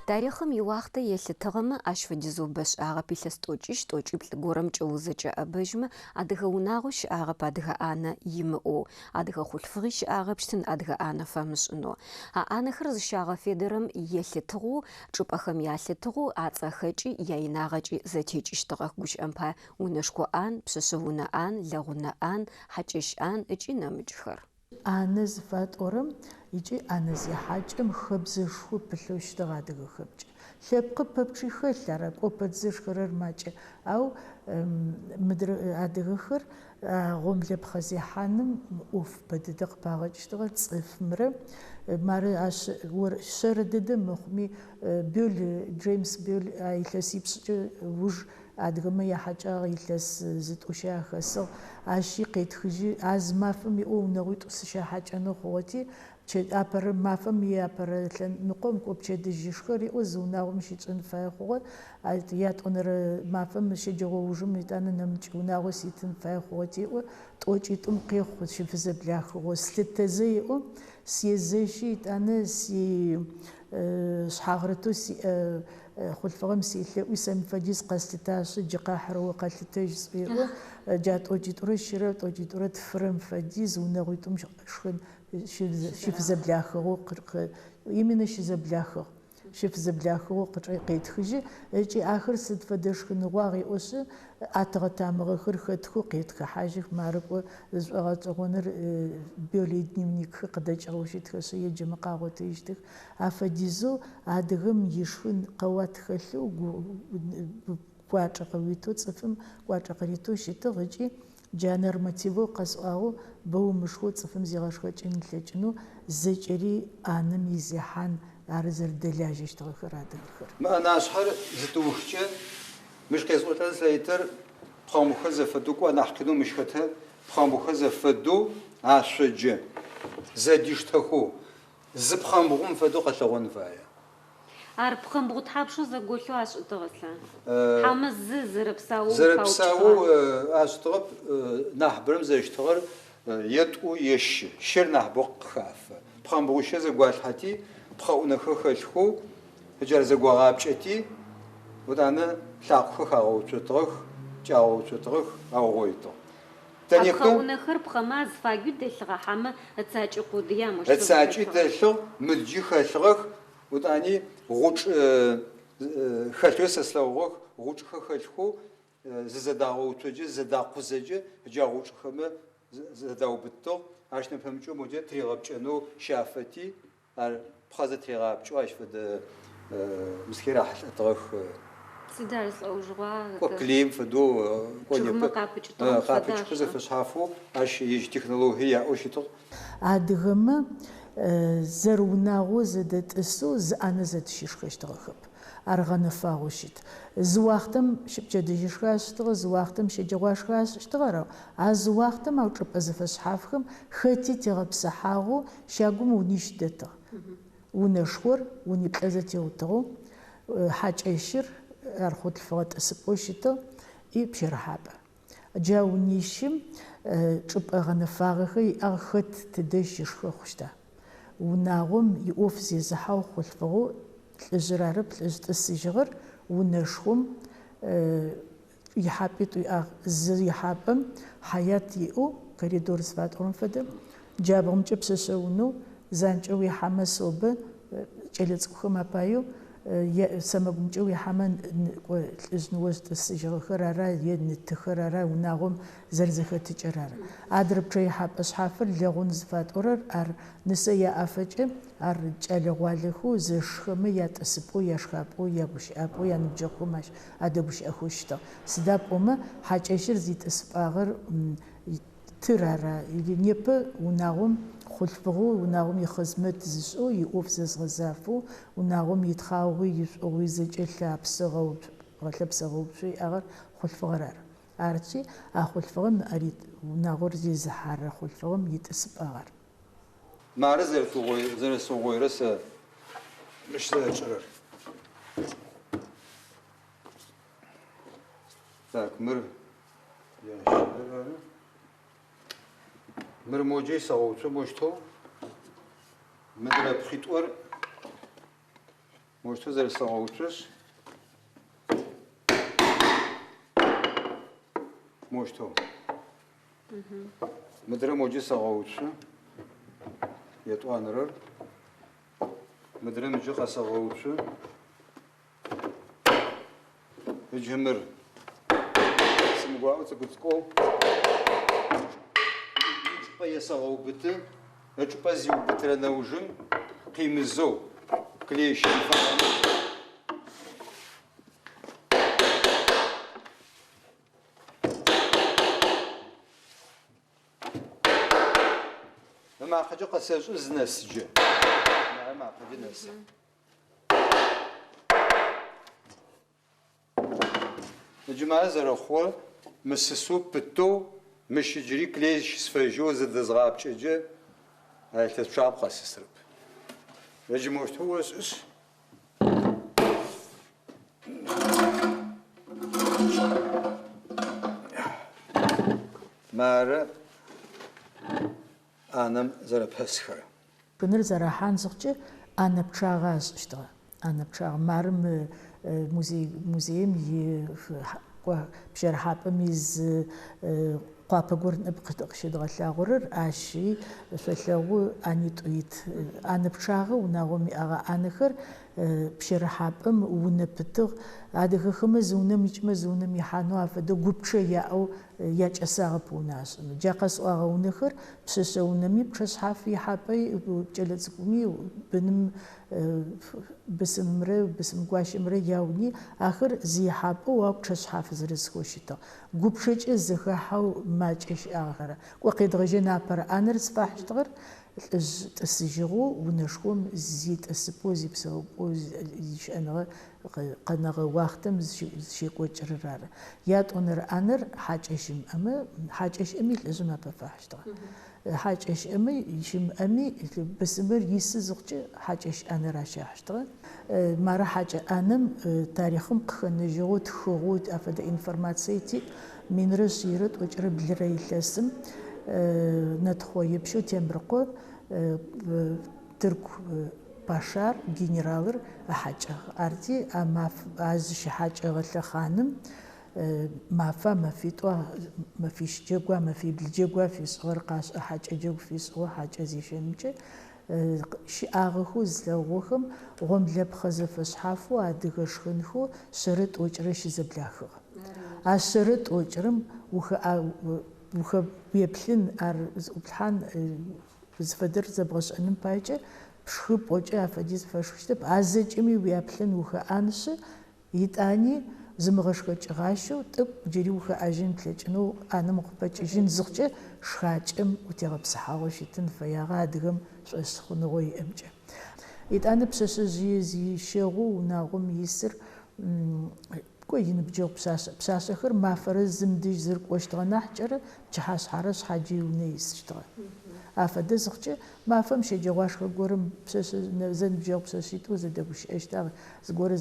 Тарихым юахта елъытыгъэмэ ащ фэдизэу бэшӏагъэп илъэс тӏокӏищ тӏокӏиплӏ горэм кӏэузэкӏэ адыгэ унагъо щыӏагъэп адыгэ ӏанэ имыӏэу, адыгэ хъулъфыгъи щыӏагъэп щытын адыгэ ӏанэ фэмышӏынэу. Ӏанэхэр зыщагъэфедэрэм елъытыгъэу, чӏыпӏэхэм ялъытыгъэу, ацӏэхэкӏи яинагъэкӏи зэтекӏыщтыгъэх гущыӏэм пай унэшко ӏан, пшъэшъэунэ ӏан, лэгъунэ ӏан, хьакӏэщ ӏан ыкӏи нэмыкӏхэр. Ӏанэ зыфатӏорэм икӏи ӏанэ зехьакӏэм хэбзэшхо пылъэу щтыгъ адыгэхэмкӏэ. Лъэпкъы пэпчъи хэлъ ар кӏо пэдзэжхэрэр макӏэ. Ау адыгэхэр гъомлэпхъэ зехьаным ӏоф пэдыдэ къыпагъэкӏыщтыгъэр цӏыфмрэ мары ащ шъэрэ дэдэ мэхъуми Джеймс Бёль илъэсипшӏыкӏэ уж адыгэмэ яхьакӏагъ илъэс зытӏощэ яхэсыгъ ащи къетхыжьы аз мафэм иӏо унэгъуитӏу сыщахьакӏэнэу хъугъэти апэрэ мафэм иапэрэ ныкъом кӏо пчэдыжьышхэр иӏо зы унагъом щитӏын фай хъугъэ ятӏонэрэ мафэм щэджэгъоужым итӏанэ нэмыкӏ унагъо ситын фай хъугъэти иӏо тӏокӏитӏум къехъу щыфызэблахыгъо слъытэзэ иӏо сезэщи итӏанэ шъхьагърэтэу сиӏэ хъулъфыгъэм силъэӏуи сэм фэдиз къэслъытащи джы къахьырэо къэлъытэжь сӏоиӏо джа тӏокӏитӏурэ щырэ тӏокӏитӏурэ тфырэм фэдиз унэгъуитӏум шхын щыфызэблахыгъо именно щыфызэблахыгъо къетхыжьы ыкӏи ахэр сыд фэдэ шхыныгъуа къеӏошъы ӏатыгъэ тамыгъэхэр хэтхэу къетхыхьажьых мары кӏо зышӏогъэшӏэгъоныр Бёли дневникхэр къыдэкӏыгъэу щытхэшъи еджэмэ къагъотыжьтых. Афэдизэу адыгэм ишхын къэуат хэлъэу гуакӏэ къыуитэу цӏыфым гуакӏэ къыритэу щытыгъ ыкӏи джанэр мотивэу къэсӏуагъэу бэу мышхо цӏыфым зигъэшхэкӏын илъэкӏынэу зэкӏэри ӏаным изехьан ары зэрэдэлажьэщтыгъэхэр адыгэхэр. Мэӏэнашъхьэр зытыухкӏэ мыщ къесӏотэр зэйтыр пхъэмбгъухэр зэфэдэу кӏо нахь къинэу мыщхэтэ пхъэмбгъухэр зэфэдэу ашъоджэ зэдищтэхэу зы пхъэмбгъум фэдэу къэлъэгъон фае. Ар пхъэмбгъу тхьапшъэу зэголъэу ашӏытыгъэлъа? Хьамэ зэрэпсаоу ашӏытыгъэп нахь бэрэм зэщтыгъэр етӏу ещы щыр нахь бэу къыхафэ. Пхъэмбгъущэ зэгуалъхьэти пхъэӏунэхэр хэлъхэу ыджары зэгуагъапкӏэти ӏутӏанэ лъакъохэр хагъэуцотыгъэх, кӏагъэуцотыгъэх агъоитыгъ. пхъэӏунэхэр пхъэмэ азфагъэу дэлъыгъэ хьамэ ыцакӏи къодыя мыщ. Ыцакӏи дэлъыгъ, мылджи хэлъыгъэх, ӏутӏани гъуч хэлъэу сэслъэгъугъэх, гъучхэр хэлъхэу зызэдагъэуцоджэ, зэдакъузэджэ ыджа гъучхэмэ зэдаубыттыгъ. Ащ нэпэмыкӏэ моджэ тригъэпкӏэнэу щафэти ар пхъэзэ трегъапкӏэу ащ фэдэ мызхэр ахьылӏэтыгъэх. Сыда лӏэужъыгъуа? Клеим фэдэу чъыгымэ къапыкӏэу зэфэшъхьафэу ащ ежь технологие яӏэу щытыгъ. Адыгэмэ зэрэунагъо зэдэтӏысэу зы ӏанэ зэтыщышхэщтыгъэхэп. Ар гъэнэфагъэу щыт. Зы уахътэм пчэдыжьышхэ ащтыгъэ, зы уахътэм щэджэгъуашхэ ащтыгъэрэу, а зы уахътэм ау чӏыпӏэ зэфэшъхьафхэм хэти тегъэпсыхьагъэу щагум унищ дэтыгъ. Унэшхор униплӏэ зэтеутыгъэу хьакӏэщыр ар хъулъфыгъэ тӏысыпӏэу щытыгъ и пщэрыхьапӏэ. Джа унищым чӏыпӏэ гъэнэфагъэхэр иӏагъ хэт тыдэ щышхэ хъущта. Унагъом иӏоф зезыхьэу хъулъфыгъэу лӏыжъыр ары плӏыжъ тӏысыжьыгъэр унэшхом ихьапӏитӏу иӏагъ. Зы ихьапӏэм хьаят иӏэу коридор зыфатӏорэм фэдэм джабгъэмкӏэ пшъэшъэунэу занкӏэу ихьамэ собэ кӏэлэцӏыкӏухэм апаеу сэмэгумкӏэ уихьамэ лӏыжъ ныожъ тӏысыжьыгъэхэр ара е нытыхэр ара унагъом зэрэзэхэтыкӏэр ары. Адрыпчъэ ихьапӏэ шъхьафыр лэгъун зыфатӏорэр ар нысэ яӏэфэкӏэ ар кӏэлэгъуалэхэу зэшхэмэ ятӏысыпӏэу яшхапӏэу ягущыӏапӏэу яныбджэгъухэм ащ адэгущыӏэхэу щытыгъ. Сыда пӏомэ хьакӏэщыр зитӏысыпӏагъэр тыр ара. Непэ унагъом хъулъфыгъэу унагъом ихъызмэт зышӏэу иӏоф зэзгъэзафэу унагъом итхъагъуи ишӏогъуи зэкӏэ лъапсыгъэу гъэлъэпсыгъэупшӏэ иӏагъэр хъулъфыгъэр ары. Арчи а хъулъфыгъэм ари унагъор зезыхьарэ хъулъфыгъэм итӏысыпӏагъэр. Мары зэрэсыгъойрэ сэ мыщ зэкӏырэр. Так, мыр ящэрэ. Мыр моджэ сэгъоуцо мощтэу мыдрэ пхъитӏор Может, зарисовываешь? Может, مدرم وجه ساقوش يتوانر مدرم جه ساقوش يجمر سمقوا تقطقو يجبا يساقو بت يجبا زيو بترنا وجم قيمزو كليش ما خجوا قساش زنسجة ما خجوا ناس الجماعة زرخوا مسسو بتو مش يجري كليش سفجو زد زغاب شجع هاي تشعب قاسس رب الجماعة هو اس مارا أنا زرب هسخر. كنر زراحان زوجة أنا بشاغاز اشتغل أنا بشاغ مارم موزيم بشرحاب ميز قابقور نبقى شدغ لاغورر أشي فلو أني تويت أنا بشاغ وناغمي أغا أنخر بشرحاب ونبتغ هذا خمس ونم يحانو أفدو قبشة ياو ياج أساغ بوناس جاقس أغا ونخر بسس ونمي بشس حافي حابي وجلت قومي بنم بسم قواش مري ياوني آخر زي حابو وبشس حافظ رزق وشتا قبشة إزخا حاو ماجش آخر وقيد غجنا بر أنر سباح اشتغر تسجغو ونشكم زيت السبوزي بسوبوز يشأنغ قنغ واختم شيكو جررار ياد أنر أنر حاج إشم أما حاج إش أمي لازم أبفاحشتغ حاج إش أمي يشم أمي بسمر يسزغج حاج إش أنر أشاحشتغ مرة حاج أنم تاريخم خنجو تخوت أفد إنفورماتسيتي من رسيرت وجرب لريلسم ندخوي بشو تمرقو ترك باشار جنرالر حاجة أرتي أما عزش حاجة غلا خانم ما فا ما في توا ما فيش جوا ما في بالجوا في صغر قاس حاجة جو في صغر حاجة زي شنجة شي أغخوز لوهم غم لب خزف أصحافه أدغش خنخو شرط وجرش زبلاخه أشرط وجرم وخ بيبلن أرزقلان زفدر زبغش أنم بايجة بشخب وجه أفديز فشوشتب عزج أمي بيبلن وخ أنش يتاني زمغش كجغاشو تب جري وخ أجن بلجنو أنا مقبج جن زغجة شخاج وتغب صحاوشتن فياغا دغم سخنوي أمجة يتاني بسس زي شغو ناغم يسر كوين بجو بساسخر ما فرز زمديج زرق واشتغل نحجر جهاز حرس حاجي ونيس اشتغل أفد زغجة ما فهمش جواش خقورم بساس زن بجو بساسيتو زدبوش اشتغل زقور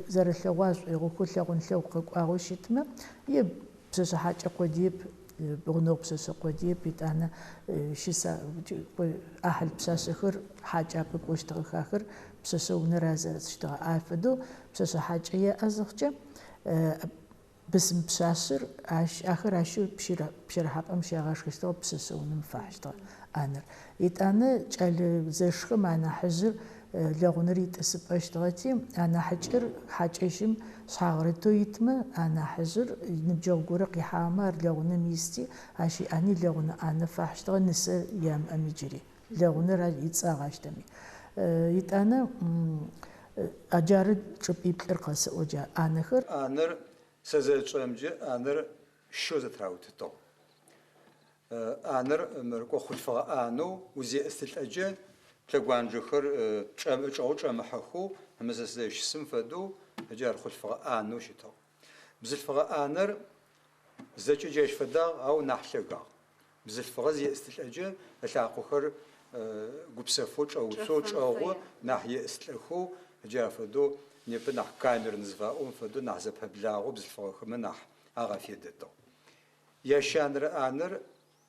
زر الثواز يغوكو ثلاغون ثوق أغوشيتما يب بساس حاجة قديب بغنو بساس قديب يتانا شيسا أهل بساسخر حاجة بوشتغل خاخر بساس ونرازر اشتغل أفدو بساس حاجة يا أزغجة بسم بساسر آخر عشو بشرحاب أمشي عاش خشتغل بسسو نمفاحشتغل أنا يتأنا جال زرشخ معنا حجر لغنري تسب أشتغلتي أنا حجر حاجشم صغرتو يتم أنا حجر نبجو قرق يحامر لغن ميستي عشي أني لغن أنا فاحشتغل نسر يام أميجري لغنر يتصاغشتمي يتأنا أجارد شبي بلرقص وجا أنخر أنر سزج أمجي أنر شو زتراوتتو أنر مركو خلفا أنو وزي استلأجي تلقوان جخر تشام حخو همزة زيش سم فدو أجار خلفا أنو شتو بزلفا أنر زيش جيش فدا أو نحلقا بزلفا زي استلأجي أتلاقو خر قبسفوش أو صوش أو ناحية استلأخو جا فدو نبنح كامير نزفاؤهم فدو نحزبها بلاغو بزلفاق منح أغافي دتو يشانر آنر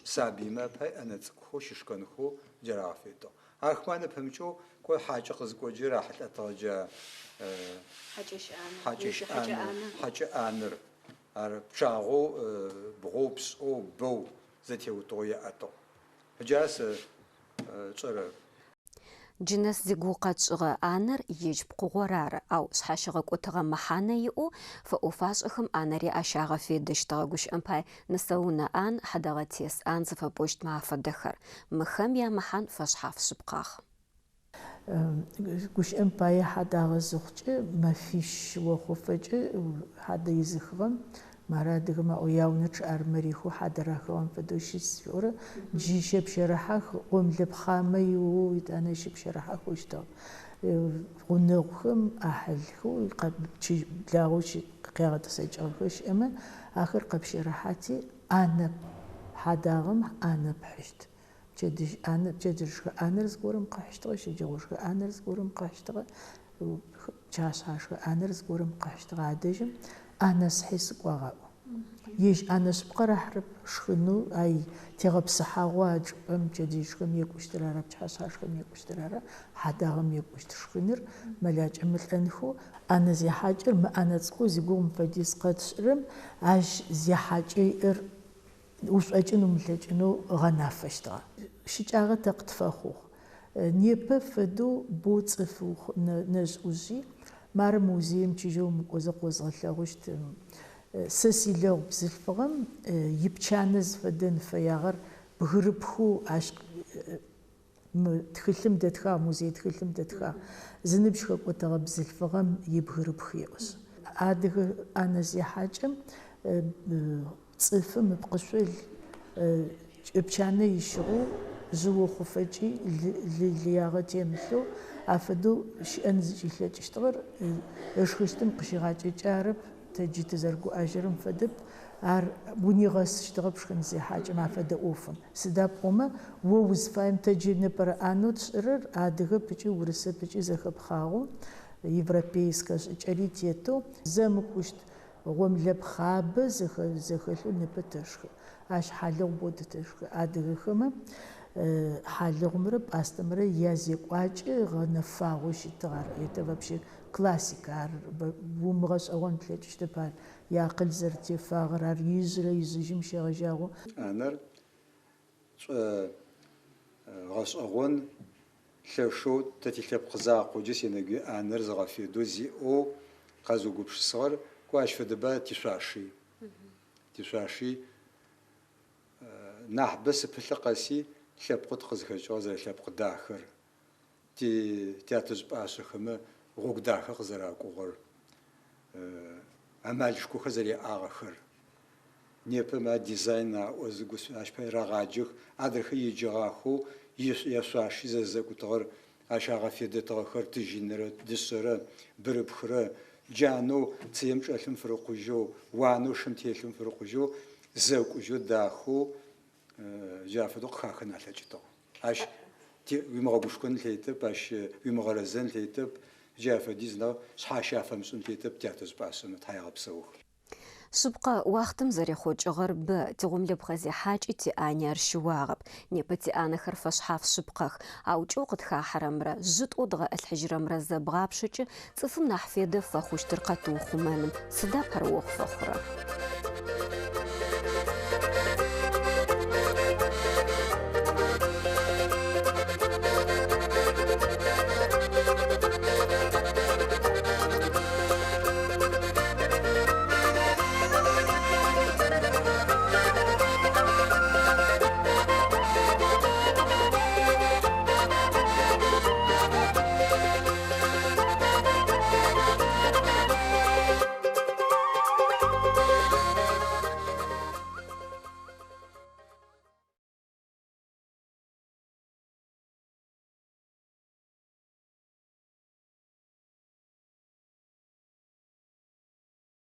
سابي ما بهاي أنا تسكخو ششكنخو جرافيتو أخوان بهمشو كل حاجة قزقو جراحة أتغجا حاجة آنر أربشاغو بغوبس أو بو زتيو تويا أتو هجاس ترى جنس زيغوقات شغا آنر يجب قغورار أو سحاشغا كوتغا محانا يو فأوفاش أخم آنري أشاغا في دشتاغوش أمباي نسونا آن حداغتيس آن زفا بوشت معفا دخر مخم يا محان فاشحاف شبقاخ قوش أمباي حداغا زوخجي ما فيش وخوفجي حدا يزخغم مرادغما أوياونتش أرمريخو حدراخوان فدوشيس يورا جيشة بشرحاخ قوم لبخاميو يتانا شبشرحاخ وشتا غنوخم أحلخو قب بلاغوش قيادة سيجاوش أما آخر قب شرحاتي أنا حداغم أنا بحشت جدش أنا جدش أنا زقورم قحشتغ شجوش أنا زقورم قحشتغ جاس هاش أنا زقورم قحشتغ عادجم أنا سحيس قواغو يش أنا سبقى رحرب شخنو أي تغب صحاواج أم جديش خم يكوشترارا بجاس هاش خم يكوشترارا حدا خم يكوشترشخنر ملاج أمل أنخو أنا زي حاجر ما أنا تسقو زيقوم فديس قد سرم عاش زي حاجر وش أجنو ملجنو غنافشتغا شجاغة تقتفاخوخ نيبا فدو بوت فوخ نزوزي مار موزيم تيجو مقوزق غلاغوشت سسيلو بزلفغم يبتشانز فدن فياغر بهربخو عشق تخلم دتخا موزي تخلم دتخا زنبشخ قوتغ بزلفغم يبهربخيوس عادغ أنا زي حاجم صفم بقشل بشانه يشغو زو خفجي لياغتي مثلو عفدو شأن زيجي تشتغل اشخشتم قشيغاتي جارب تجي تزرقو أجرم فدب عر بني غاس اشتغل بشخن زي حاجة مع فدا أوفم سداب قوما ووز فاهم تجي نبرا آنو تسرر عادغة بجي ورسة بجي زخب خاغو يفرابيسكاش اجاريتيتو زمكوشت غوم لبخاب زخلو نبتشخ عش حالو بودتشخ عادغة خما حالو مرب أستمر يازيق واجي غنفاغوش تغار يتبابشي كلاسيكار بومغس أغن تلتش تبال ياقل زرتي فاغرار يزجم شغجاغو أنا غاس أغن شو تتكلم قزاق وجس ينجي أنا زغفي دوزي أو قازو قبش صار كواش فدبا تشاشي نحبس بلقاسي شبقت قزخج غزر شبق داخر تياتز باشخمه غوك داخر غزر قغر أمالشكو خزري آخر نيبل ما ديزاين وزغوس اشبه راغاجخ ادرخي يجراخو يسواشي ززكو تغر اشاغا فيد تغخر تجينر دسره بربخره جانو تيمش الم فرقجو وانو شمتيلم فرقجو زوقجو داخو جافدو خاخنا لجتو اش تي ويمغبشكون ليتب اش ويمغرزن ليتب جافديزنا شحاشافم سن ليتب تياتز باسن تايغبسوخ سبقا وقتم زري خوج غرب تغم لبغزي حاج اتي انيار شواغب نيبتي انا خرفش حاف سبقخ او جوقت خا حرمرا زت ودغ الحجرمرا زبغابشج صفم نحفيد فخوش ترقتو خمانم سدا بروخ فخره